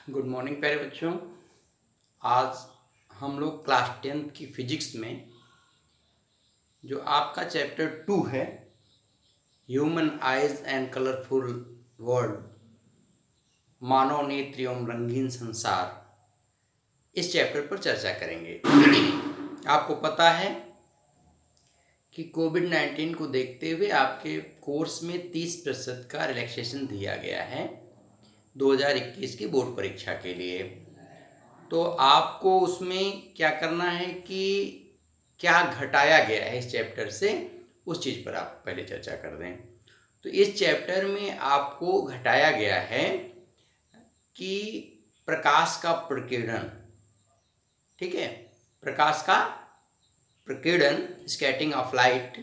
Good morning प्यारे बच्चों। आज हम लोग क्लास 10th की फिजिक्स में जो आपका चैप्टर 2 है, human eyes and colourful world, मानव नेत्र एवं रंगीन संसार, इस चैप्टर पर चर्चा करेंगे। आपको पता है कि कोविड-19 को देखते हुए आपके कोर्स में 30% का रिलैक्सेशन दिया गया है 2021 की बोर्ड परीक्षा के लिए। तो आपको उसमें क्या करना है कि क्या घटाया गया है इस चैप्टर से, उस चीज़ पर आप पहले चर्चा कर दें। तो इस चैप्टर में आपको घटाया गया है कि प्रकाश का प्रकीर्णन, ठीक है, प्रकाश का प्रकीर्णन, स्कैटरिंग ऑफ लाइट,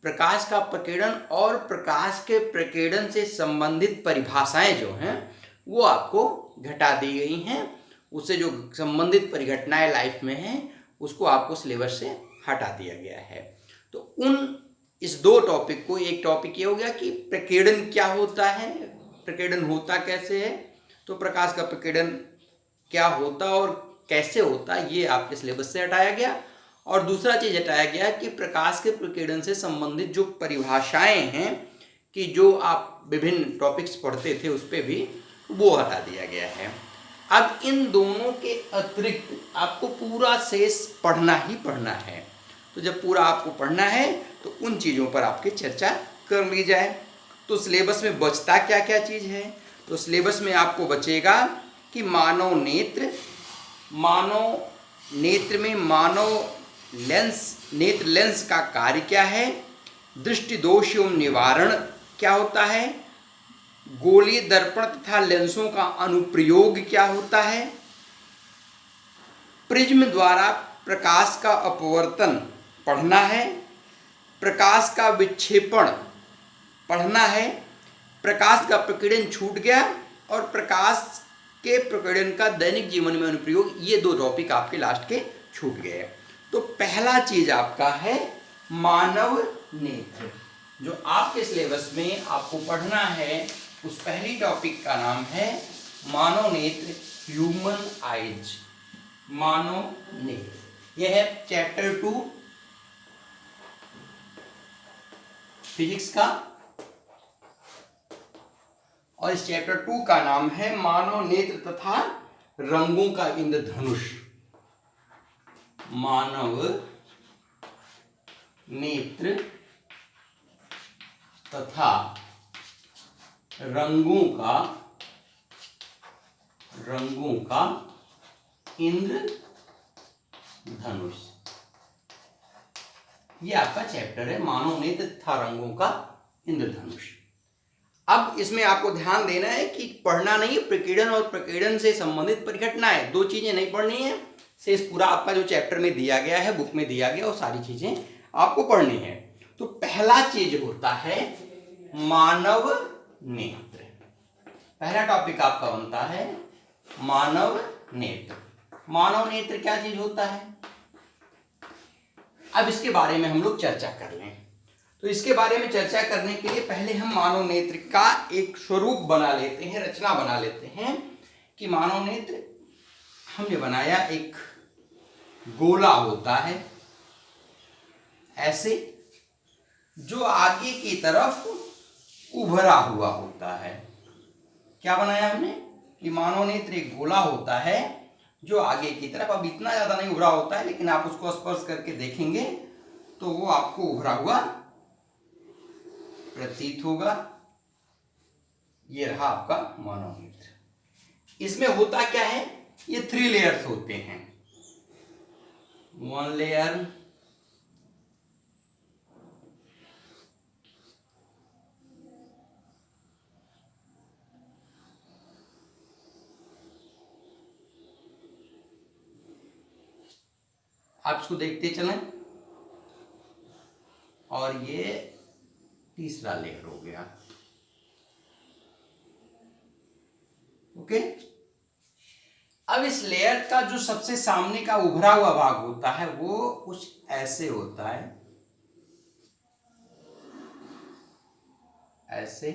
प्रकाश का प्रकीर्णन और प्रकाश के प्रकीर्णन से संबंधित परिभाषाएं जो हैं वो आपको घटा दी गई हैं। उससे जो संबंधित परिघटनाएं लाइफ में हैं उसको आपको सिलेबस से हटा दिया गया है। तो इस दो टॉपिक को, एक टॉपिक ये हो गया कि प्रकीर्णन क्या होता है, प्रकीर्णन होता कैसे है, तो प्रकाश का प्रकीर्णन क्या होता और कैसे होता ये आपके सिलेबस से हटाया गया। और दूसरा चीज हटाया गया कि प्रकाश के प्रकीर्णन से संबंधित जो परिभाषाएं हैं कि जो आप विभिन्न टॉपिक्स पढ़ते थे उस पर भी वो हटा दिया गया है। अब इन दोनों के अतिरिक्त आपको पूरा शेष पढ़ना ही पढ़ना है। तो जब पूरा आपको पढ़ना है तो उन चीज़ों पर आपकी चर्चा कर ली जाए। तो सिलेबस में बचता क्या क्या चीज़ है? तो सिलेबस में आपको बचेगा कि मानव नेत्र में मानव नेत्र लेंस का कार्य क्या है, दृष्टि दोष एवं निवारण क्या होता है, गोलीय दर्पण तथा लेंसों का अनुप्रयोग क्या होता है, प्रिज्म द्वारा प्रकाश का अपवर्तन पढ़ना है, प्रकाश का विक्षेपण पढ़ना है, प्रकाश का प्रकीर्णन छूट गया और प्रकाश के प्रकीर्णन का दैनिक जीवन में अनुप्रयोग, ये दो टॉपिक आपके लास्ट के छूट गए। तो पहला चीज आपका है मानव नेत्र। जो आपके सिलेबस में आपको पढ़ना है उस पहली टॉपिक का नाम है मानव नेत्र, ह्यूमन आइज, मानव नेत्र। यह है चैप्टर 2 फिजिक्स का और इस चैप्टर 2 का नाम है मानव नेत्र तथा रंगों का इंद्रधनुष। मानव नेत्र तथा रंगों का इंद्रधनुष, ये आपका चैप्टर है मानव नेत्र तथा रंगों का इंद्रधनुष। अब इसमें आपको ध्यान देना है कि पढ़ना नहीं, प्रकीर्णन और प्रकीर्णन से संबंधित परिघटनाएं, दो चीजें नहीं पढ़नी है। शेष पूरा आपका जो चैप्टर में दिया गया है, बुक में दिया गया, वो सारी चीजें आपको पढ़नी है। तो पहला चीज होता है मानव नेत्र। पहला टॉपिक आपका बनता है मानव नेत्र। मानव नेत्र क्या चीज होता है, अब इसके बारे में हम लोग चर्चा कर लें। तो इसके बारे में चर्चा करने के लिए पहले हम मानव नेत्र का एक स्वरूप बना लेते हैं, रचना बना लेते हैं कि मानव नेत्र हमने बनाया, एक गोला होता है ऐसे, जो आगे की तरफ उभरा हुआ होता है। क्या बनाया हमने कि मानव नेत्र एक गोला होता है जो आगे की तरफ, अब इतना ज्यादा नहीं उभरा होता है लेकिन आप उसको स्पर्श करके देखेंगे तो वो आपको उभरा हुआ प्रतीत होगा। ये रहा आपका मानव नेत्र। इसमें होता क्या है, ये 3 लेयर्स होते हैं। 1 लेयर, आप इसको देखते चलें, और ये तीसरा लेयर हो गया। ओके, अब इस लेयर का जो सबसे सामने का उभरा हुआ भाग होता है वो कुछ ऐसे होता है, ऐसे।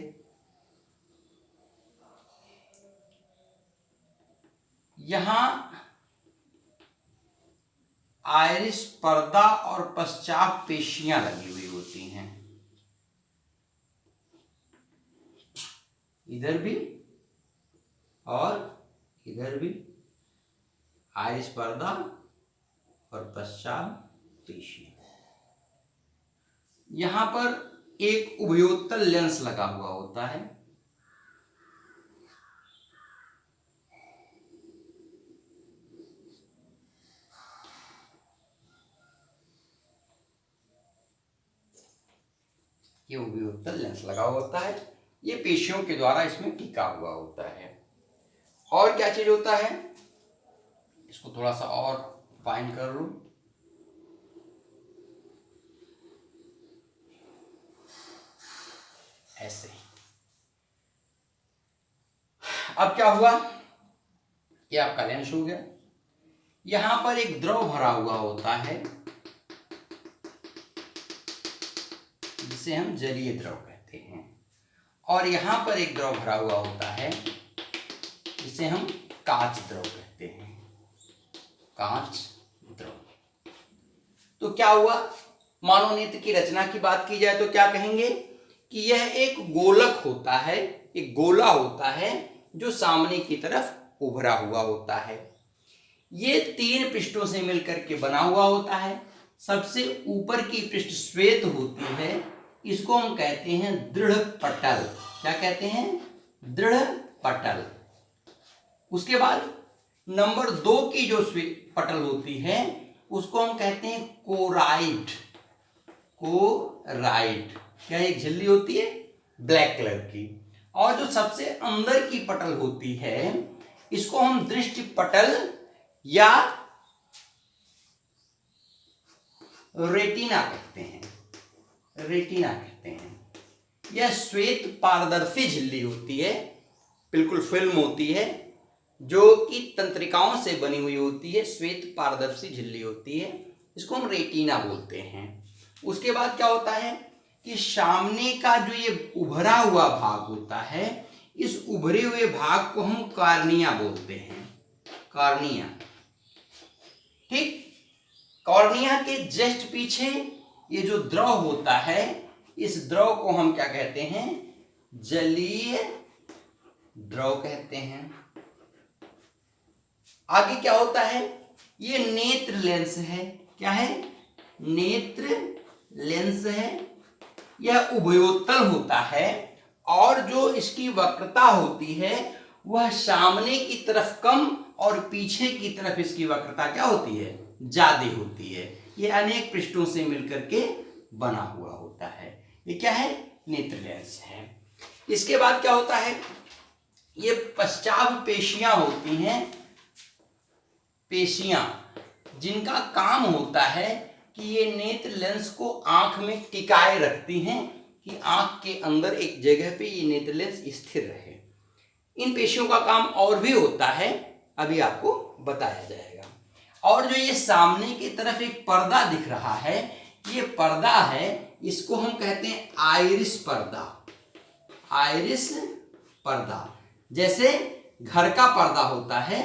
यहां आइरिस पर्दा और पश्चात पेशियां लगी हुई होती हैं, इधर भी और इधर भी आइरिस पर्दा और पश्चात पेशियां। यहां पर एक उभयोत्तल लेंस लगा हुआ होता है, ये उभयोत्तल लेंस लगा हुआ होता है, ये पेशियों के द्वारा इसमें टिका हुआ होता है। और क्या चीज होता है, इसको थोड़ा सा और फाइन कर लूं, ऐसे। अब क्या हुआ, ये आपका लेंस हो गया। यहां पर एक द्रव भरा हुआ होता है जिसे हम जलीय द्रव कहते हैं, और यहां पर एक द्रव भरा हुआ होता है जिसे हम काच द्रव कहते हैं, काच द्रव। तो क्या हुआ, मानव नेत्र की रचना की बात की जाए तो क्या कहेंगे कि यह एक गोलक होता है, एक गोला होता है जो सामने की तरफ उभरा हुआ होता है। ये 3 पृष्ठों से मिलकर के बना हुआ होता है। सबसे ऊपर की पृष्ठ श्वेत होती है, इसको हम कहते हैं दृढ़ पटल। क्या कहते हैं, दृढ़ पटल। उसके बाद नंबर 2 की जो पटल होती है उसको हम कहते हैं कोराइट। कोराइट क्या, एक झिल्ली होती है ब्लैक कलर की। और जो सबसे अंदर की पटल होती है इसको हम दृष्टि पटल या रेटिना कहते हैं, रेटिना कहते हैं। यह श्वेत पारदर्शी झिल्ली होती है, बिल्कुल फिल्म होती है जो कि तंत्रिकाओं से बनी हुई होती है, श्वेत पारदर्शी झिल्ली होती है, इसको हम रेटिना बोलते हैं। उसके बाद क्या होता है कि सामने का जो ये उभरा हुआ भाग होता है, इस उभरे हुए भाग को हम कार्निया बोलते हैं, कार्निया। ठीक, कॉर्निया के जस्ट पीछे ये जो द्रव होता है, इस द्रव को हम क्या कहते हैं, जलीय द्रव कहते हैं। आगे क्या होता है, ये नेत्र लेंस है। क्या है, नेत्र लेंस है। यह उभयोत्तल होता है और जो इसकी वक्रता होती है वह सामने की तरफ कम और पीछे की तरफ इसकी वक्रता क्या होती है, ज्यादा होती है। ये अनेक पृष्ठों से मिलकर के बना हुआ होता है। ये क्या है, नेत्र लेंस है। इसके बाद क्या होता है, ये पश्चात पेशियां होती हैं, पेशियां जिनका काम होता है कि ये नेत्र लेंस को आंख में टिकाए रखती हैं कि आंख के अंदर एक जगह पे ये नेत्र लेंस स्थिर रहे। इन पेशियों का काम और भी होता है, अभी आपको बताया जाएगा। और जो ये सामने की तरफ एक पर्दा दिख रहा है, ये पर्दा है, इसको हम कहते हैं आइरिस पर्दा। आइरिस पर्दा, जैसे घर का पर्दा होता है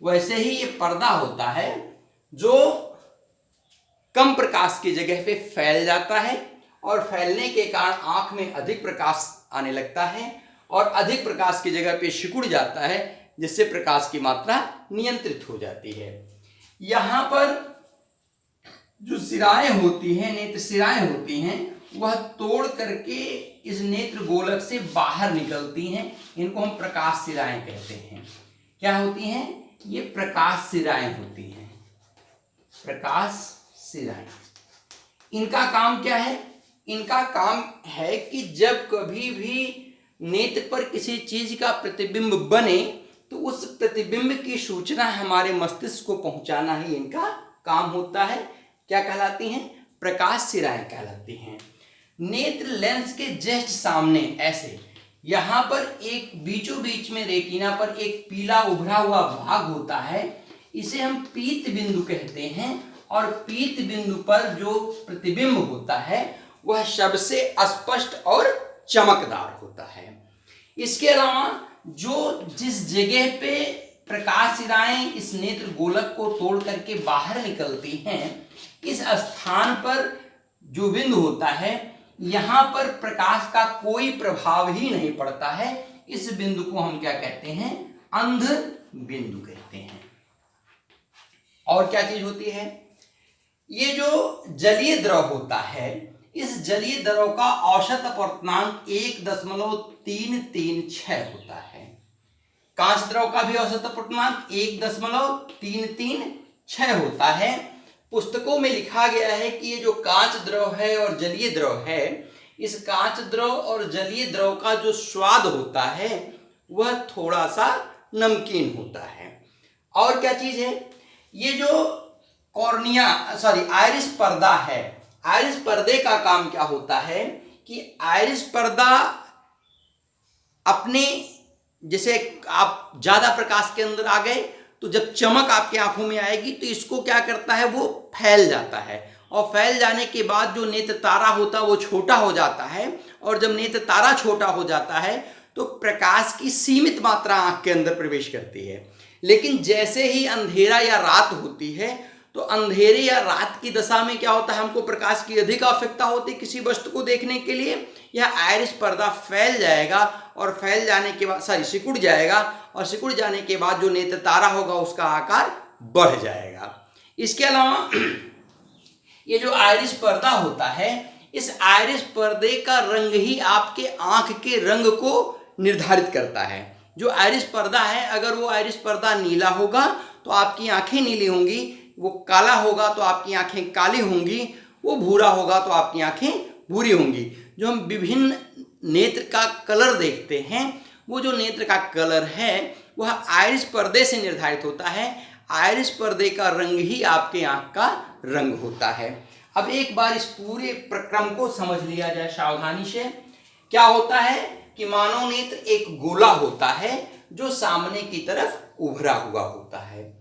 वैसे ही ये पर्दा होता है जो कम प्रकाश की जगह पे फैल जाता है और फैलने के कारण आंख में अधिक प्रकाश आने लगता है और अधिक प्रकाश की जगह पे सिकुड़ जाता है, जिससे प्रकाश की मात्रा नियंत्रित हो जाती है। यहाँ पर जो सिराएं होती हैं, नेत्र सिराएं होती हैं, वह तोड़ करके इस नेत्र गोलक से बाहर निकलती हैं। इनको हम प्रकाश सिराएं कहते हैं। क्या होती हैं, ये प्रकाश सिराएं होती हैं, प्रकाश सिराएं। इनका काम क्या है, इनका काम है कि जब कभी भी नेत्र पर किसी चीज का प्रतिबिंब बने तो उस प्रतिबिंब की सूचना हमारे मस्तिष्क को पहुंचाना ही इनका काम होता है। क्या कहलाती हैं, प्रकाश सिराएं कहलाती हैं। नेत्र लेंस के जस्ट सामने ऐसे यहाँ पर एक बीचों बीच में रेटिना पर एक पीला उभरा हुआ भाग होता है, इसे हम पीत बिंदु कहते हैं। और पीत बिंदु पर जो प्रतिबिंब होता है वह सबसे स्पष्ट और चमकदार होता है। इसके अलावा जो जिस जगह पे प्रकाशशिराएं इस नेत्र गोलक को तोड़ करके बाहर निकलती हैं। इस स्थान पर जो बिंदु होता है, यहां पर प्रकाश का कोई प्रभाव ही नहीं पड़ता है। इस बिंदु को हम क्या कहते हैं? अंध बिंदु कहते हैं। और क्या चीज होती है? ये जो जलीय द्रव होता है, इस जलीय द्रव का औसत अपवर्तनांक 1.336 होता है। कांच द्रव का भी औसत अपवर्तनांक 1.336 होता है। पुस्तकों में लिखा गया है कि ये जो कांच द्रव है और जलीय द्रव है, इस कांच द्रव और जलीय द्रव का जो स्वाद होता है वह थोड़ा सा नमकीन होता है। और क्या चीज है? ये जो आयरिस पर्दा है, आयरिस पर्दे का काम क्या होता है कि आयरिस पर्दा अपने, जैसे आप ज्यादा प्रकाश के अंदर आ गए तो जब चमक आपकी आंखों में आएगी तो इसको क्या करता है? वो फैल जाता है, और फैल जाने के बाद जो नेत्र तारा होता है वो छोटा हो जाता है। और जब नेत्र तारा छोटा हो जाता है तो प्रकाश की सीमित मात्रा आंख के अंदर प्रवेश करती है। लेकिन जैसे ही अंधेरा या रात होती है तो अंधेरे या रात की दशा में क्या होता है? हमको प्रकाश की अधिक आवश्यकता होती है किसी वस्तु को देखने के लिए। यह आयरिस पर्दा फैल जाएगा और फैल जाने के बाद सिकुड़ जाएगा, और सिकुड़ जाने के बाद जो नेत्र तारा होगा उसका आकार बढ़ जाएगा। इसके अलावा ये जो आयरिस पर्दा होता है, इस आयरिस पर्दे का रंग ही आपके आंख के रंग को निर्धारित करता है। जो आयरिस पर्दा है, अगर वो आयरिस पर्दा नीला होगा तो आपकी आंखें नीली होंगी, वो काला होगा तो आपकी आंखें काली होंगी, वो भूरा होगा तो आपकी आंखें भूरी होंगी। जो हम विभिन्न नेत्र का कलर देखते हैं, वो जो नेत्र का कलर है वह आयरिस पर्दे से निर्धारित होता है। आयरिस पर्दे का रंग ही आपके आंख का रंग होता है। अब एक बार इस पूरे प्रक्रम को समझ लिया जाए सावधानी से। क्या होता है कि मानव नेत्र एक गोला होता है जो सामने की तरफ उभरा हुआ होता है।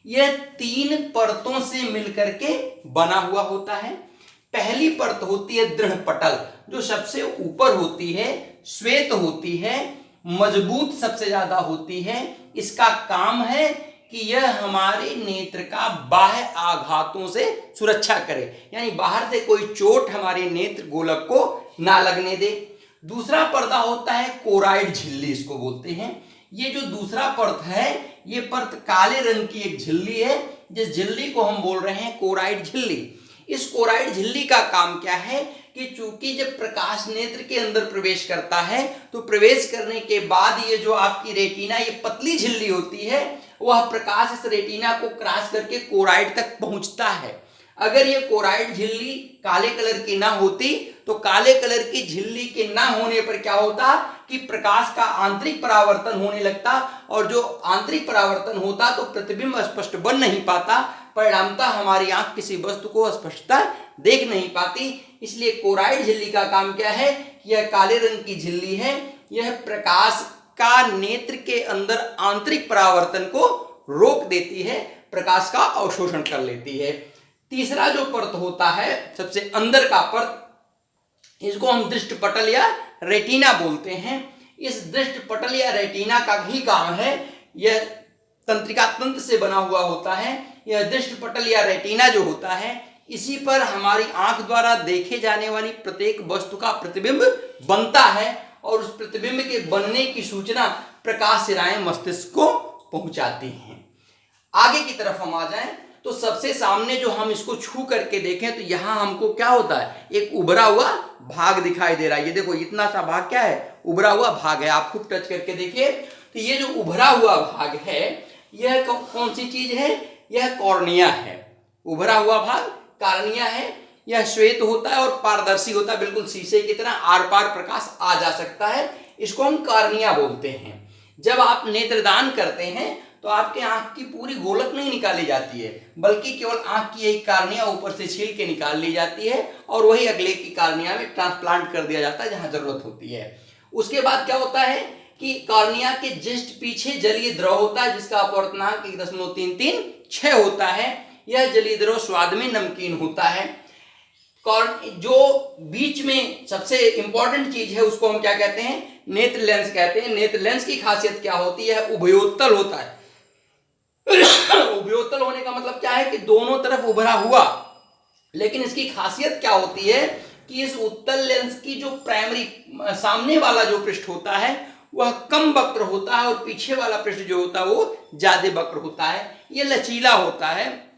यह 3 परतों से मिलकर के बना हुआ होता है। पहली परत होती है दृढ़ पटल, जो सबसे ऊपर होती है, श्वेत होती है, मजबूत सबसे ज्यादा होती है। इसका काम है कि यह हमारे नेत्र का बाह्य आघातों से सुरक्षा करे, यानी बाहर से कोई चोट हमारे नेत्र गोलक को ना लगने दे। दूसरा पर्दा होता है कोराइड झिल्ली, इसको बोलते हैं। ये जो दूसरा परत है, ये परत काले रंग की एक झिल्ली है, जिस झिल्ली को हम बोल रहे हैं कोराइड झिल्ली। इस कोराइड झिल्ली का काम क्या है कि चूंकि जब प्रकाश नेत्र के अंदर प्रवेश करता है तो प्रवेश करने के बाद ये जो आपकी रेटिना, ये पतली झिल्ली होती है, वह प्रकाश इस रेटिना को क्रॉस करके कोराइड तक पहुंचता है। अगर ये कोराइड झिल्ली काले कलर की ना होती तो काले कलर की झिल्ली के ना होने पर क्या होता कि प्रकाश का आंतरिक परावर्तन होने लगता, और जो आंतरिक परावर्तन होता तो प्रतिबिंब स्पष्ट बन नहीं पाता, परिणामतः हमारी आंख किसी वस्तु को स्पष्टता देख नहीं पाती। इसलिए कोराइड झिल्ली का काम क्या है? यह काले रंग की झिल्ली है, यह प्रकाश का नेत्र के अंदर आंतरिक परावर्तन को रोक देती है, प्रकाश का अवशोषण कर लेती है। तीसरा जो परत होता है, सबसे अंदर का परत, इसको हम दृष्टिपटल या रेटिना बोलते हैं। इस दृष्टिपटल या रेटिना का ही काम है, यह तंत्रिका तंत्र से बना हुआ होता है। यह दृष्टिपटल या रेटिना जो होता है, इसी पर हमारी आंख द्वारा देखे जाने वाली प्रत्येक वस्तु का प्रतिबिंब बनता है, और उस प्रतिबिंब के बनने की सूचना प्रकाश सिराएं मस्तिष्क को पहुंचाती हैं। आगे की तरफ हम आ जाएं तो सबसे सामने जो हम इसको छू करके देखें तो यहां हमको क्या होता है? एक उभरा हुआ भाग दिखाई दे रहा है। ये देखो, इतना सा भाग क्या है? उभरा हुआ भाग है। आप खुद टच करके देखिए तो ये जो उभरा हुआ भाग है, यह कौन सी चीज है? यह कॉर्निया है। उभरा हुआ भाग कॉर्निया है। यह श्वेत होता है और पारदर्शी होता है, बिल्कुल शीशे की तरह आर पार प्रकाश आ जा सकता है। इसको हम कॉर्निया बोलते हैं। जब आप नेत्रदान करते हैं तो आपके आंख की पूरी गोलक नहीं निकाली जाती है, बल्कि केवल आंख की एक कॉर्निया ऊपर से छील के निकाल ली जाती है, और वही अगले की कॉर्निया में ट्रांसप्लांट कर दिया जाता है जहां जरूरत होती है। उसके बाद क्या होता है कि कॉर्निया के जस्ट पीछे जलीय द्रव होता है, जिसका अपवर्तनांक 1.336 होता है। यह जलीय द्रव स्वाद में नमकीन होता है। जो बीच में सबसे इंपॉर्टेंट चीज है उसको हम क्या कहते हैं? नेत्र लेंस कहते हैं। नेत्र लेंस की खासियत क्या होती है? उभयोत्तल होता है। उभयोतल होने का मतलब क्या है कि दोनों तरफ उभरा हुआ। लेकिन इसकी खासियत क्या होती है कि इस उत्तल लेंस की जो प्राइमरी सामने वाला जो पृष्ठ होता है वह कम वक्र होता है और पीछे वाला पृष्ठ जो होता है वो ज्यादा वक्र होता है। यह लचीला होता है,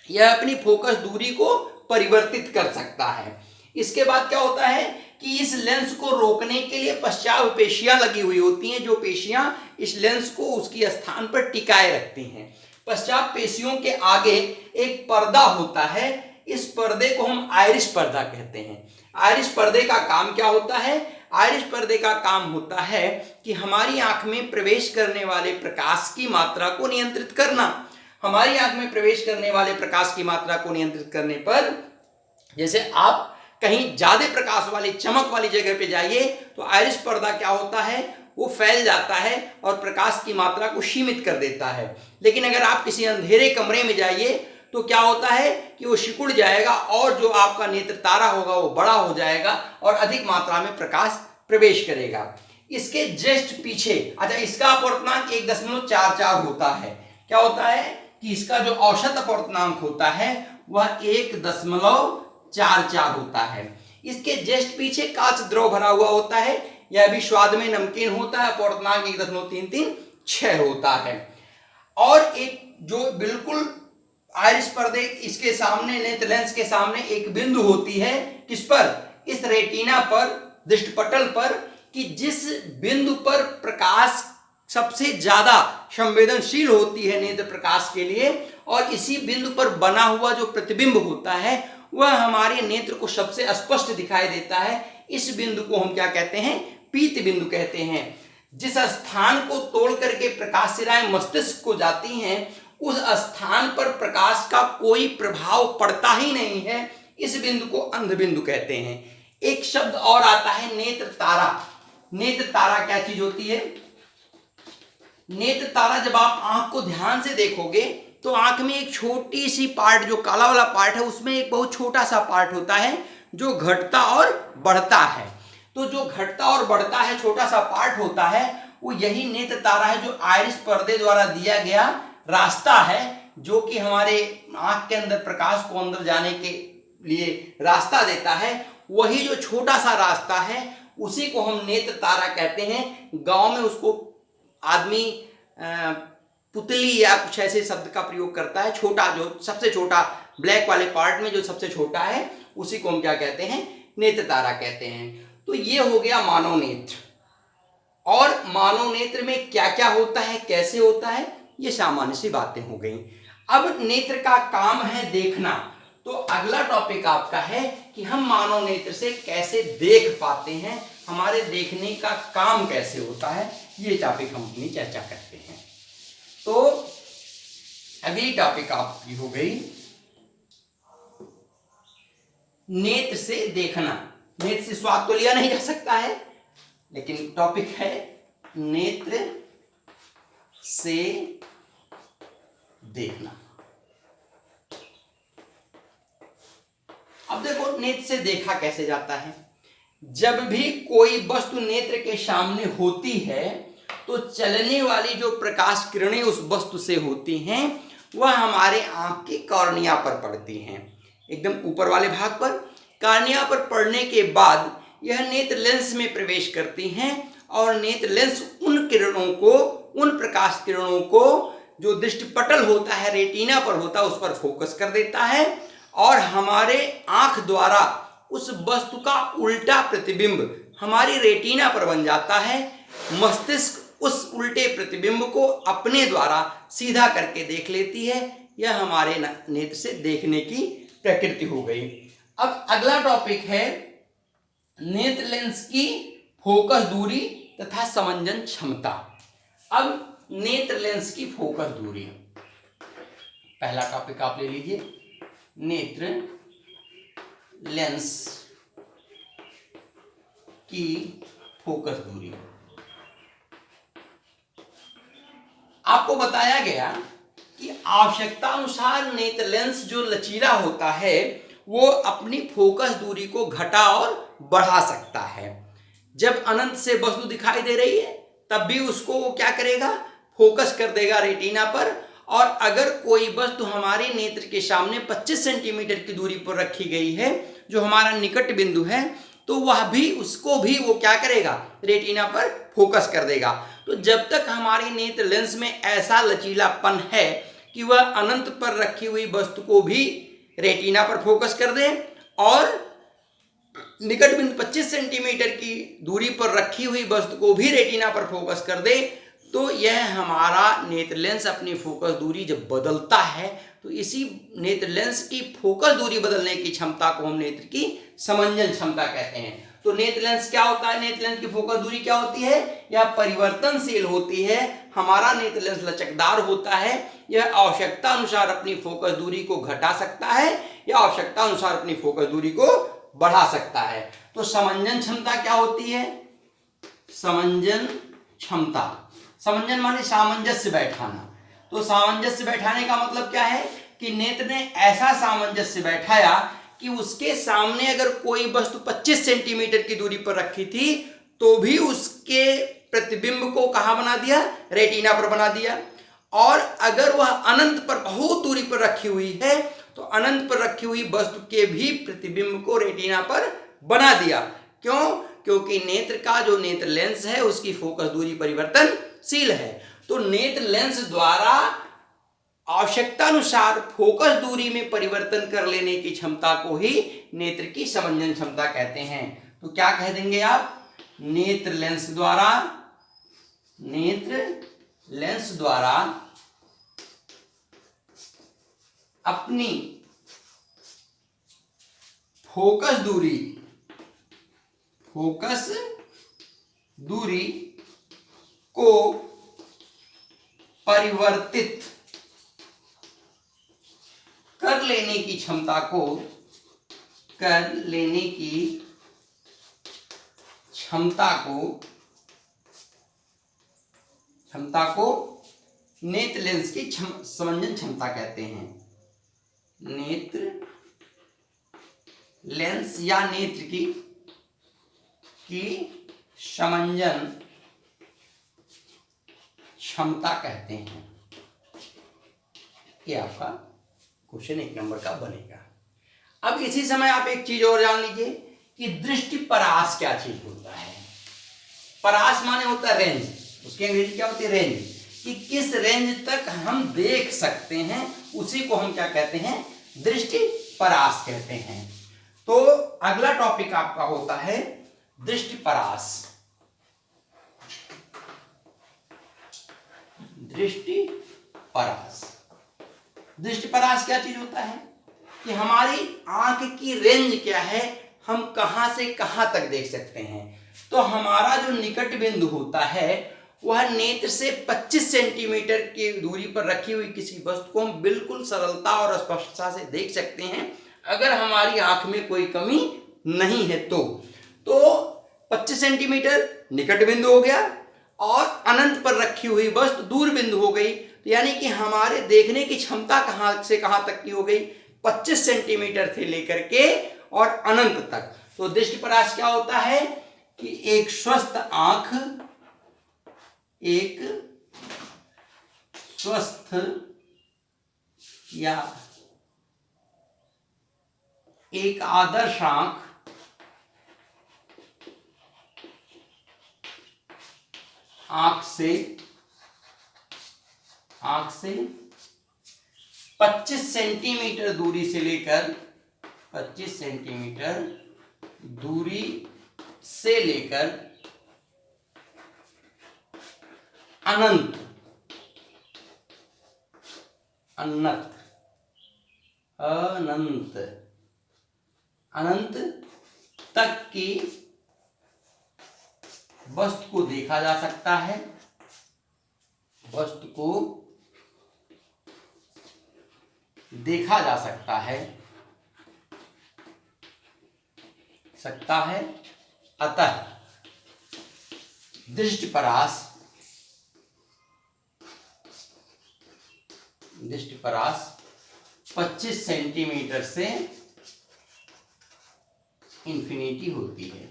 यह अपनी फोकस दूरी को परिवर्तित कर सकता है। इसके बाद क्या होता है कि इस लेंस को रोकने के लिए पश्चात पेशियां लगी हुई होती हैं, जो पेशियां इस लेंस को उसकी स्थान पर टिकाए रखती हैं। पश्चात पेशियों के आगे एक पर्दा होता है, इस पर्दे को हम आइरिस पर्दा कहते हैं। आइरिस पर्दे का काम क्या होता है? आइरिस पर्दे का काम होता है कि हमारी आंख में प्रवेश करने वाले प्रकाश की मात्रा को नियंत्रित करना। हमारी आंख में प्रवेश करने वाले प्रकाश की मात्रा को नियंत्रित करने पर, जैसे आप कहीं ज्यादा प्रकाश वाली चमक वाली जगह पे जाइए तो आइरिस पर्दा क्या होता है, वो फैल जाता है और प्रकाश की मात्रा को सीमित कर देता है। लेकिन अगर आप किसी अंधेरे कमरे में जाइए तो क्या होता है कि वो सिकुड़ जाएगा और जो आपका नेत्र तारा होगा वो बड़ा हो जाएगा और अधिक मात्रा में प्रकाश प्रवेश करेगा। इसके जस्ट पीछे, अच्छा, इसका अपवर्तनांक 1.44 होता है। क्या होता है कि इसका जो औसत अपवर्तनांक होता है वह 1.44 होता है। इसके जस्ट पीछे कांच द्रव भरा हुआ होता है, यह भी स्वाद में नमकीन होता है, अपवर्तनांक 1.336 होता है। और एक जो बिल्कुल आइरिस पर्दे इसके सामने, नेत्र लेंस के सामने एक बिंदु होती है, किस पर? इस रेटिना पर, दृष्टिपटल पर, कि जिस बिंदु पर प्रकाश सबसे ज्यादा संवेदनशील होती है नेत्र प्रकाश के लिए, और इसी बिंदु पर बना हुआ जो प्रतिबिंब होता है वह हमारे नेत्र को सबसे स्पष्ट दिखाई देता है। इस बिंदु को हम क्या कहते हैं? पीत बिंदु कहते हैं। जिस स्थान को तोड़ करके प्रकाश सिराएं मस्तिष्क को जाती हैं उस स्थान पर प्रकाश का कोई प्रभाव पड़ता ही नहीं है, इस बिंदु को अंध बिंदु कहते हैं। एक शब्द और आता है नेत्र तारा। नेत्र तारा क्या चीज होती है? नेत्र तारा, जब आप आंख को ध्यान से देखोगे तो आंख में एक छोटी सी पार्ट, जो काला वाला पार्ट है, उसमें एक बहुत छोटा सा पार्ट होता है जो घटता और बढ़ता है। तो जो घटता और बढ़ता है छोटा सा पार्ट होता है वो यही नेत्र तारा है, जो आइरिस पर्दे द्वारा दिया गया रास्ता है, जो कि हमारे आंख के अंदर प्रकाश को अंदर जाने के लिए रास्ता देता है। वही जो छोटा सा रास्ता है उसी को हम नेत्र तारा कहते हैं। गांव में उसको आदमी पुतली या कुछ ऐसे शब्द का प्रयोग करता है। छोटा, जो सबसे छोटा ब्लैक वाले पार्ट में जो सबसे छोटा है उसी को हम क्या कहते हैं? नेत्र तारा कहते हैं। तो ये हो गया मानव नेत्र। और मानव नेत्र में क्या क्या होता है, कैसे होता है, ये सामान्य सी बातें हो गई। अब नेत्र का काम है देखना, तो अगला टॉपिक आपका है कि हम मानव नेत्र से कैसे देख पाते हैं, हमारे देखने का काम कैसे होता है, ये टॉपिक हम अपनी चर्चा करते हैं। तो अगली टॉपिक आपकी हो गई नेत्र से देखना। नेत्र से स्वाद तो लिया नहीं जा सकता है, लेकिन टॉपिक है नेत्र से देखना। अब देखो नेत्र से देखा कैसे जाता है। जब भी कोई वस्तु नेत्र के सामने होती है तो चलने वाली जो प्रकाश किरणें उस वस्तु से होती हैं वह हमारे आंख की कॉर्निया पर पड़ती हैं, एकदम ऊपर वाले भाग पर। कॉर्निया पर पड़ने के बाद यह नेत्र लेंस में प्रवेश करती हैं और नेत्र लेंस उन किरणों को, उन प्रकाश किरणों को जो दृष्टिपटल होता है, रेटिना पर होता है, उस पर फोकस कर देता है और हमारे आंख द्वारा उस वस्तु का उल्टा प्रतिबिंब हमारी रेटिना पर बन जाता है। मस्तिष्क उस उल्टे प्रतिबिंब को अपने द्वारा सीधा करके देख लेती है। यह हमारे नेत्र से देखने की प्रकृति हो गई। अब अगला टॉपिक है नेत्र लेंस की फोकस दूरी तथा समंजन क्षमता। अब नेत्र लेंस की फोकस दूरी, पहला टॉपिक आप ले लीजिए, नेत्र लेंस की फोकस दूरी। आपको बताया गया कि आवश्यकता अनुसार नेत्र लेंस जो लचीला होता है वो अपनी फोकस दूरी को घटा और बढ़ा सकता है। जब अनंत से वस्तु दिखाई दे रही है तब भी उसको वो क्या करेगा, फोकस कर देगा रेटिना पर, और अगर कोई वस्तु हमारे नेत्र के सामने 25 सेंटीमीटर की दूरी पर रखी गई है, जो हमारा निकट बिंदु है, तो वह भी उसको भी वो क्या करेगा, रेटिना पर फोकस कर देगा। तो जब तक हमारे नेत्र लेंस में ऐसा लचीलापन है कि वह अनंत पर रखी हुई वस्तु को भी रेटिना पर फोकस कर दे और निकट बिंदु 25 सेंटीमीटर की दूरी पर रखी हुई वस्तु को भी रेटिना पर फोकस कर दे, तो यह हमारा नेत्र लेंस अपनी फोकस दूरी जब बदलता है, तो इसी नेत्र लेंस की फोकस दूरी बदलने की क्षमता को हम नेत्र की समंजन क्षमता कहते हैं। तो नेत्र लेंस क्या होता है, नेत्र लेंस की फोकस दूरी क्या होती है, यह परिवर्तनशील होती है। हमारा नेत्र लेंस लचकदार होता है, यह आवश्यकता अनुसार अपनी फोकस दूरी को घटा सकता है या आवश्यकता अनुसार अपनी फोकस दूरी को बढ़ा सकता है। तो समंजन क्षमता क्या होती है, समंजन क्षमता, समंजन माने सामंजस्य बैठाना। तो सामंजस्य बैठाने का मतलब क्या है कि नेत्र ने ऐसा सामंजस्य बैठाया कि उसके सामने अगर कोई वस्तु 25 सेंटीमीटर की दूरी पर रखी थी तो भी उसके प्रतिबिंब को कहाँ बना दिया, रेटिना पर बना दिया। और अगर वह अनंत पर बहुत दूरी पर रखी हुई है तो अनंत पर रखी हुई वस्तु के भी प्रतिबिंब को रेटिना पर बना दिया। क्यों? क्योंकि नेत्र का जो नेत्र लेंस है उसकी फोकस दूरी परिवर्तनशील है। तो नेत्र लेंस द्वारा आवश्यकता अनुसार फोकस दूरी में परिवर्तन कर लेने की क्षमता को ही नेत्र की समंजन क्षमता कहते हैं। तो क्या कह देंगे आप, नेत्र लेंस द्वारा अपनी फोकस दूरी को परिवर्तित कर लेने की क्षमता को नेत्र लेंस की समंजन क्षमता कहते हैं। नेत्र लेंस या नेत्र की समंजन क्षमता कहते हैं। ये आपका क्वेश्चन 1 नंबर का बनेगा। अब इसी समय आप एक चीज और जान लीजिए कि दृष्टि परास क्या चीज होता है। परास माने होता है रेंज, उसकी अंग्रेजी क्या होती है, रेंज, कि किस रेंज तक हम देख सकते हैं उसी को हम क्या कहते हैं, दृष्टि परास कहते हैं। तो अगला टॉपिक आपका होता है दृष्टि परास। दृष्टि परास क्या चीज होता है कि हमारी आंख की रेंज क्या है, हम कहां से कहां तक देख सकते हैं। तो हमारा जो निकट बिंदु होता है वह नेत्र से 25 सेंटीमीटर की दूरी पर रखी हुई किसी वस्तु को हम बिल्कुल सरलता और स्पष्टता से देख सकते हैं अगर हमारी आंख में कोई कमी नहीं है। तो 25 सेंटीमीटर निकट बिंदु हो गया और अनंत पर रखी हुई वस्तु दूर बिंदु हो गई। तो यानी कि हमारे देखने की क्षमता कहां से कहां तक की हो गई, 25 सेंटीमीटर से लेकर के और अनंत तक। तो दृष्टि परास क्या होता है कि एक स्वस्थ या एक आदर्श आंख से 25 सेंटीमीटर दूरी से लेकर 25 सेंटीमीटर दूरी से लेकर अनंत तक की वस्तु को देखा जा सकता है, अतः दृष्टि परास 25 सेंटीमीटर से इंफिनिटी होती है।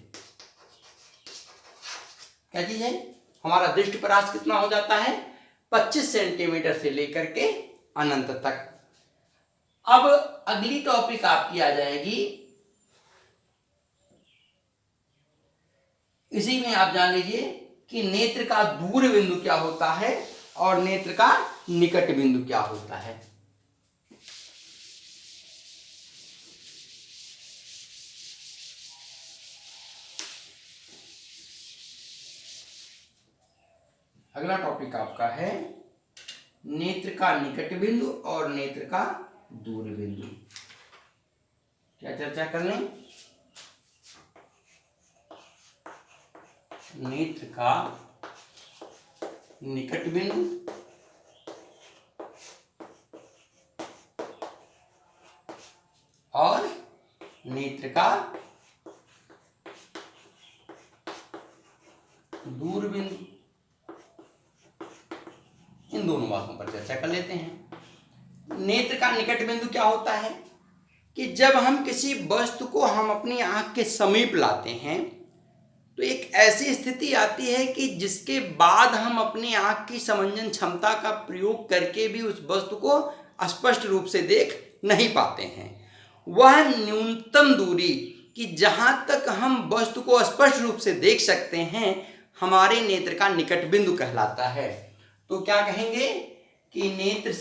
क्या चीज है, हमारा दृष्टि परास कितना हो जाता है, 25 सेंटीमीटर से लेकर के अनंत तक। अब अगली टॉपिक आपकी आ जाएगी, इसी में आप जान लीजिए कि नेत्र का दूर बिंदु क्या होता है और नेत्र का निकट बिंदु क्या होता है। अगला टॉपिक आपका है नेत्र का निकट बिंदु और नेत्र का दूर बिंदु। क्या चर्चा कर लें? नेत्र का निकट बिंदु और नेत्र का दूर बिंदु, इन दोनों बातों पर चर्चा कर लेते हैं। नेत्र का निकट बिंदु क्या होता है कि जब हम किसी वस्तु को हम अपनी आंख के समीप लाते हैं तो एक ऐसी स्थिति आती है कि जिसके बाद हम अपनी आंख की समंजन क्षमता का प्रयोग करके भी उस वस्तु को स्पष्ट रूप से देख नहीं पाते हैं। वह न्यूनतम दूरी कि जहां तक हम वस्तु को स्पष्ट रूप से देख सकते हैं हमारे नेत्र का निकट बिंदु कहलाता है। तो क्या कहेंगे कि नेत्र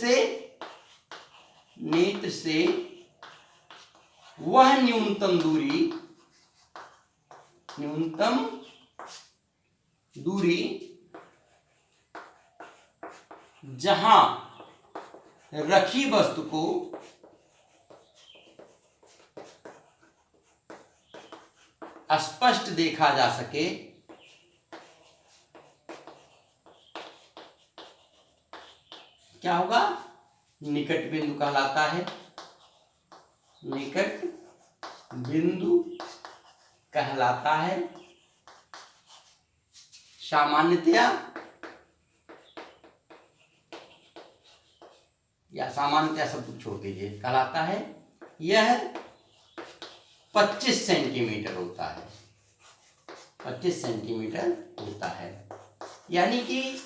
से वह न्यूनतम दूरी जहां रखी वस्तु को स्पष्ट देखा जा सके, क्या होगा? निकट बिंदु कहलाता है। निकट बिंदु कहलाता है। सामान्यतया सब छोड़ दीजिए, कहलाता है। यह 25 सेंटीमीटर होता है। 25 सेंटीमीटर होता है, यानी कि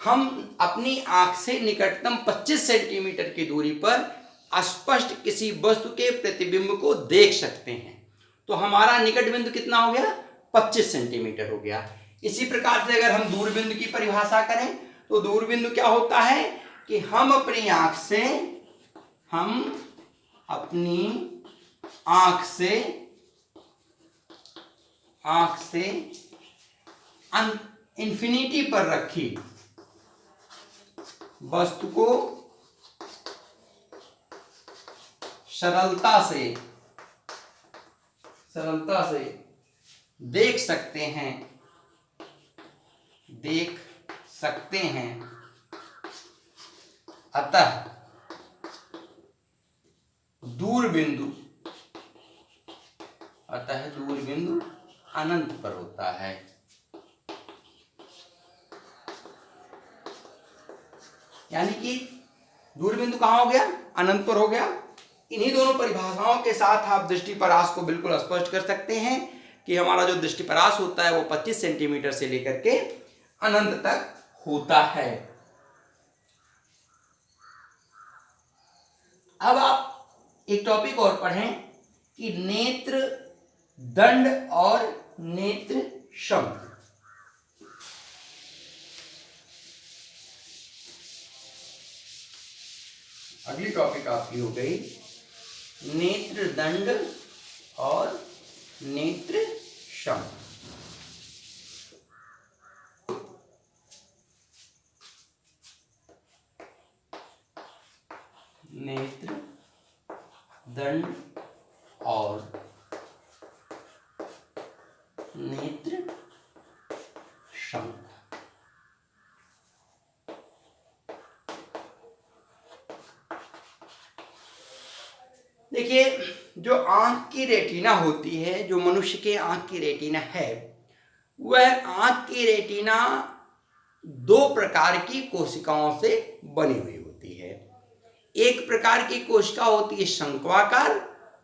हम अपनी आंख से निकटतम 25 सेंटीमीटर की दूरी पर स्पष्ट किसी वस्तु के प्रतिबिंब को देख सकते हैं। तो हमारा निकट बिंदु कितना हो गया? 25 सेंटीमीटर हो गया। इसी प्रकार से अगर हम दूर बिंदु की परिभाषा करें तो दूर बिंदु क्या होता है कि हम अपनी आंख से इंफिनिटी पर रखी वस्तु को सरलता से देख सकते हैं। अतः दूर बिंदु अनंत पर होता है। यानी कि दूर बिंदु कहां हो गया? अनंत पर हो गया। इन्हीं दोनों परिभाषाओं के साथ आप दृष्टिपरास को बिल्कुल स्पष्ट कर सकते हैं कि हमारा जो दृष्टिपरास होता है वो 25 सेंटीमीटर से लेकर के अनंत तक होता है। अब आप एक टॉपिक और पढ़ें कि नेत्र दंड और नेत्र शंख। अगली टॉपिक आपकी हो गई नेत्र दंड और नेत्र शंख। नेत्र दंड और नेत्र शंख। देखिए, जो आंख की रेटिना होती है, जो मनुष्य के आंख की रेटिना है, वह आंख की रेटिना दो प्रकार की कोशिकाओं से बनी हुई होती है। एक प्रकार की कोशिका होती है शंक्वाकार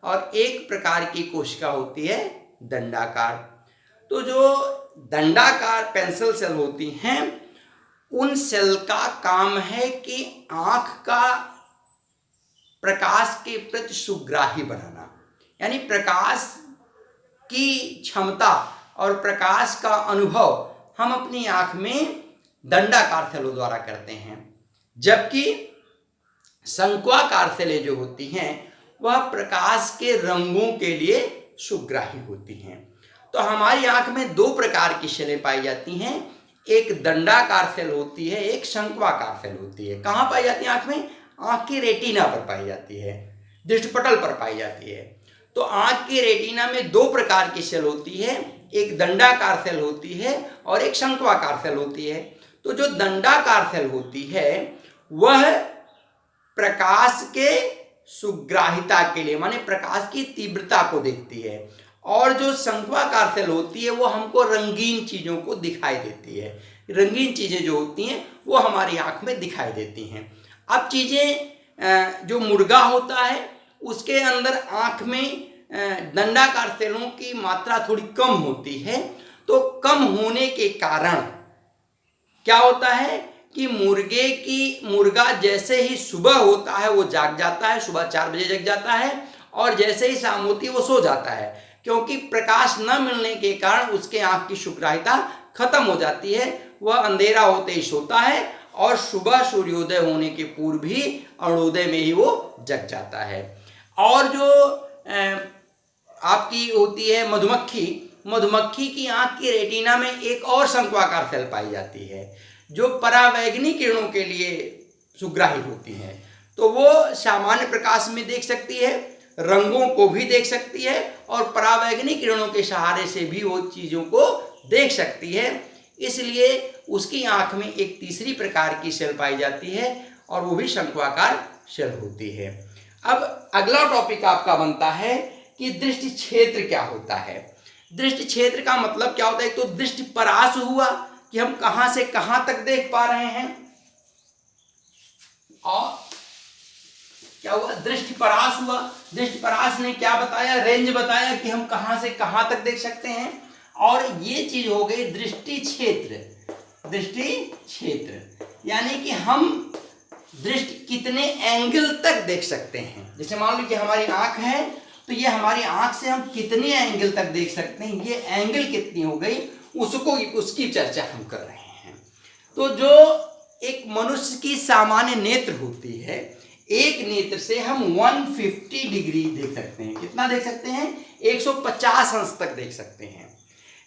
और एक प्रकार की कोशिका होती है दंडाकार। तो जो दंडाकार पेंसिल सेल होती हैं, उन सेल का काम है कि आंख का प्रकाश के प्रति सुग्राही बनाना, यानी प्रकाश की क्षमता और प्रकाश का अनुभव हम अपनी आँख में दंडाकार सेलों द्वारा करते हैं, जबकि शंक्वाकार सेलें जो होती हैं वह प्रकाश के रंगों के लिए सुग्राही होती हैं। तो हमारी आँख में दो प्रकार की सेलें पाई जाती हैं, एक दंडाकार सेल होती है, एक शंक्वाकार सेल होती है। कहाँ पाई जाती है आँख में? आँख की रेटिना पर पाई जाती है, दृष्टिपटल पर पाई जाती है। तो आँख की रेटिना में दो प्रकार की सेल होती है, एक दंडाकार सेल होती है और एक शंक्वाकार सेल होती है। तो जो दंडाकार सेल होती है वह प्रकाश के सुग्राहिता के लिए, माने प्रकाश की तीव्रता को देखती है, और जो शंक्वाकार सेल होती है वो हमको रंगीन चीज़ों को दिखाई देती है। रंगीन चीज़ें जो होती हैं वो हमारी आँख में दिखाई देती हैं। अब चीज़ें जो मुर्गा होता है उसके अंदर आँख में दंडाकार सेलों की मात्रा थोड़ी कम होती है। तो कम होने के कारण क्या होता है कि मुर्गा जैसे ही सुबह होता है वो जाग जाता है, सुबह 4 बजे जग जाता है, और जैसे ही शाम होती है वो सो जाता है, क्योंकि प्रकाश न मिलने के कारण उसके आँख की सुग्राहिता खत्म हो जाती है। वह अंधेरा होते ही सोता है और सुबह सूर्योदय होने के पूर्व ही अरुणोदय में ही वो जग जाता है। और जो आपकी होती है मधुमक्खी की आँख की रेटिना में एक और शंक्वाकार सेल पाई जाती है जो परावैंगनी किरणों के लिए सुग्राही होती है। तो वो सामान्य प्रकाश में देख सकती है, रंगों को भी देख सकती है, और परावैंगनी किरणों के सहारे से भी वो चीज़ों को देख सकती है। इसलिए उसकी आँख में एक तीसरी प्रकार की सेल पाई जाती है और वो भी शंक्वाकार सेल होती है। अब अगला टॉपिक आपका बनता है कि दृष्टि क्षेत्र क्या होता है। दृष्टि क्षेत्र का मतलब क्या होता है? तो दृष्टि परास हुआ कि हम कहां से कहां तक देख पा रहे हैं, और क्या हुआ? दृष्टि परास हुआ। दृष्टि परास ने क्या बताया? रेंज बताया कि हम कहां से कहां तक देख सकते हैं। और ये चीज हो गई दृष्टि क्षेत्र। दृष्टि क्षेत्र यानी कि हम दृष्टि कितने एंगल तक देख सकते हैं। जैसे मान लीजिए हमारी आंख है, तो ये हमारी आंख से हम कितने एंगल तक देख सकते हैं, ये एंगल कितनी हो गई उसकी चर्चा हम कर रहे हैं। तो जो एक मनुष्य की सामान्य नेत्र होती है, एक नेत्र से हम 150 डिग्री देख सकते हैं। कितना देख सकते हैं? 150 अंश तक देख सकते हैं।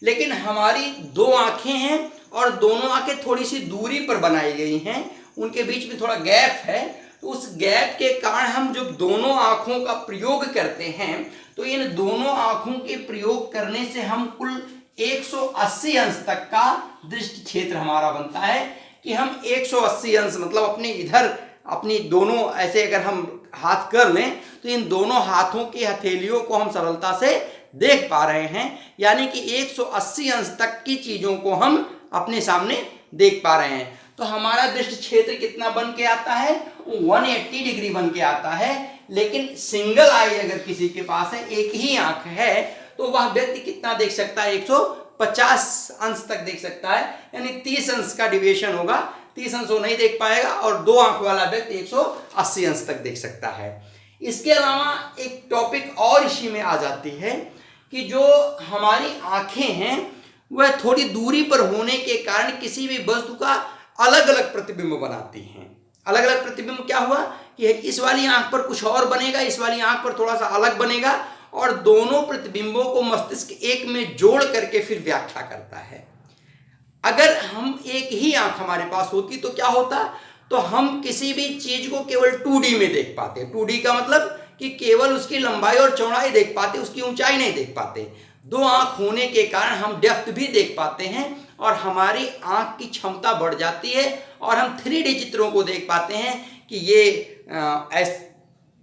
लेकिन हमारी दो आंखें हैं और दोनों आंखें थोड़ी सी दूरी पर बनाई गई हैं, उनके बीच में थोड़ा गैप है। तो उस गैप के कारण हम जब दोनों आंखों का प्रयोग करते हैं तो इन दोनों आंखों के प्रयोग करने से हम कुल 180 अंश तक का दृष्टि क्षेत्र हमारा बनता है। कि हम 180 अंश मतलब अपने इधर अपनी दोनों ऐसे अगर हम हाथ कर लें तो इन दोनों हाथों की हथेलियों को हम सरलता से देख पा रहे हैं। यानी कि 180 अंश तक की चीज़ों को हम अपने सामने देख पा रहे हैं। तो हमारा दृष्टि क्षेत्र कितना बन के आता है? 180 डिग्री बन के आता है। लेकिन सिंगल आई अगर किसी के पास है, एक ही आंख है, तो वह व्यक्ति कितना देख सकता है? 150 अंश तक देख सकता है। यानी 30 अंश का डिविएशन होगा, 30 अंश वो नहीं देख पाएगा, और दो आंख वाला व्यक्ति 180 अंश तक देख सकता है। इसके अलावा एक टॉपिक और इसी में आ जाती है कि जो हमारी आंखें हैं वह थोड़ी दूरी पर होने के कारण किसी भी वस्तु का अलग अलग प्रतिबिंब बनाती हैं। अलग अलग प्रतिबिंब क्या हुआ कि इस वाली आंख पर कुछ और बनेगा, इस वाली आंख पर थोड़ा सा अलग बनेगा, और दोनों प्रतिबिंबों को मस्तिष्क एक में जोड़ करके फिर व्याख्या करता है। अगर हम एक ही आंख हमारे पास होती तो क्या होता? तो हम किसी भी चीज को केवल 2D में देख पाते। 2D का मतलब कि केवल उसकी लंबाई और चौड़ाई देख पाते, उसकी ऊंचाई नहीं देख पाते। दो आंख होने के कारण हम डेप्थ भी देख पाते हैं और हमारी आंख की क्षमता बढ़ जाती है और हम 3D चित्रों को देख पाते हैं कि ये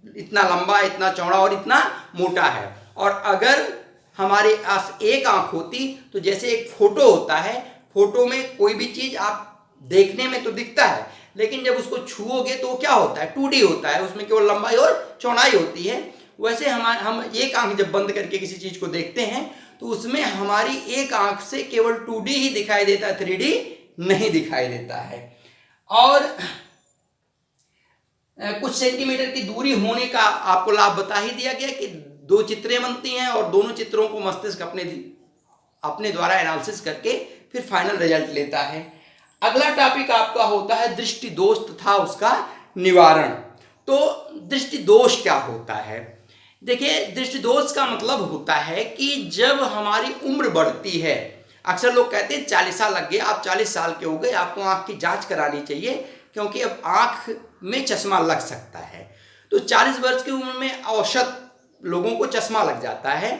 इतना लंबा, इतना चौड़ा और इतना मोटा है। और अगर हमारे पास एक आंख होती तो जैसे एक फोटो होता है, फोटो में कोई भी चीज़ आप देखने में तो दिखता है, लेकिन जब उसको छुओगे तो क्या होता है? 2D होता है, उसमें केवल लंबाई और चौड़ाई होती है। वैसे हम एक आंख जब बंद करके किसी चीज़ को देखते हैं तो उसमें हमारी एक आंख से केवल 2D ही दिखाई देता है, 3D नहीं दिखाई देता है। और कुछ सेंटीमीटर की दूरी होने का आपको लाभ बता ही दिया गया कि दो चित्रें बनती हैं और दोनों चित्रों को मस्तिष्क अपने द्वारा एनालिसिस करके फिर फाइनल रिजल्ट लेता है। अगला टॉपिक आपका होता है दृष्टि दोष तथा उसका निवारण। तो दृष्टि दोष क्या होता है? देखिए, दृष्टि दोष का मतलब होता है कि जब हमारी उम्र बढ़ती है, अक्सर लोग कहते हैं 40 साल लग गए, आप 40 साल के हो गए, आपको आँख की जांच करानी चाहिए क्योंकि अब आँख में चश्मा लग सकता है। तो 40 वर्ष की उम्र में औसत लोगों को चश्मा लग जाता है।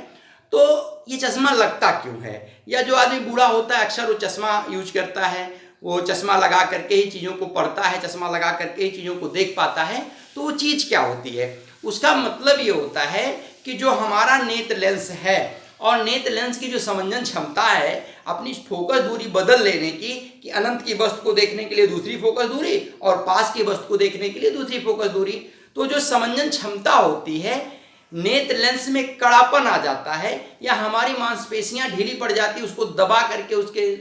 तो ये चश्मा लगता क्यों है? या जो आदमी बूढ़ा होता है अक्सर वो चश्मा यूज करता है, वो चश्मा लगा करके ही चीज़ों को पढ़ता है, चश्मा लगा करके ही चीज़ों को देख पाता है। तो वो चीज़ क्या होती है? उसका मतलब ये होता है कि जो हमारा नेत्र लेंस है और नेत्र लेंस की जो समंजन क्षमता है अपनी फोकस दूरी बदल लेने की, कि अनंत की वस्तु को देखने के लिए दूसरी फोकस दूरी और पास की वस्तु को देखने के लिए दूसरी फोकस दूरी, तो जो समंजन क्षमता होती है नेत्र लेंस में कड़ापन आ जाता है या हमारी मांसपेशियां ढीली पड़ जाती है, उसको दबा करके उसके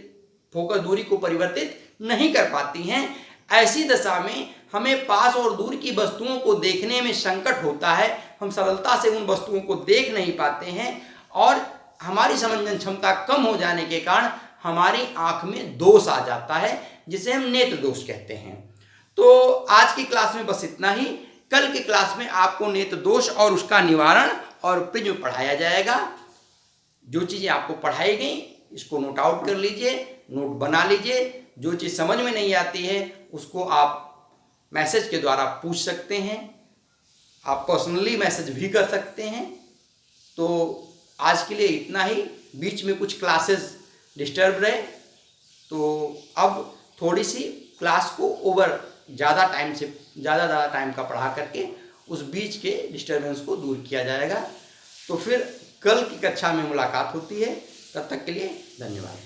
फोकस दूरी को परिवर्तित नहीं कर पाती हैं। ऐसी दशा में हमें पास और दूर की वस्तुओं को देखने में संकट होता है, हम सरलता से उन वस्तुओं को देख नहीं पाते हैं और हमारी समंजन क्षमता कम हो जाने के कारण हमारी आंख में दोष आ जाता है, जिसे हम नेत्र दोष कहते हैं। तो आज की क्लास में बस इतना ही। कल की क्लास में आपको नेत्र दोष और उसका निवारण और प्रिज्म पढ़ाया जाएगा। जो चीज़ें आपको पढ़ाई गई इसको नोट आउट कर लीजिए, नोट बना लीजिए। जो चीज़ समझ में नहीं आती है उसको आप मैसेज के द्वारा पूछ सकते हैं, आप पर्सनली मैसेज भी कर सकते हैं। तो आज के लिए इतना ही। बीच में कुछ क्लासेस डिस्टर्ब रहे तो अब थोड़ी सी क्लास को ओवर ज़्यादा टाइम का पढ़ा करके उस बीच के डिस्टर्बेंस को दूर किया जाएगा। तो फिर कल की कक्षा में मुलाकात होती है। तब तक के लिए धन्यवाद।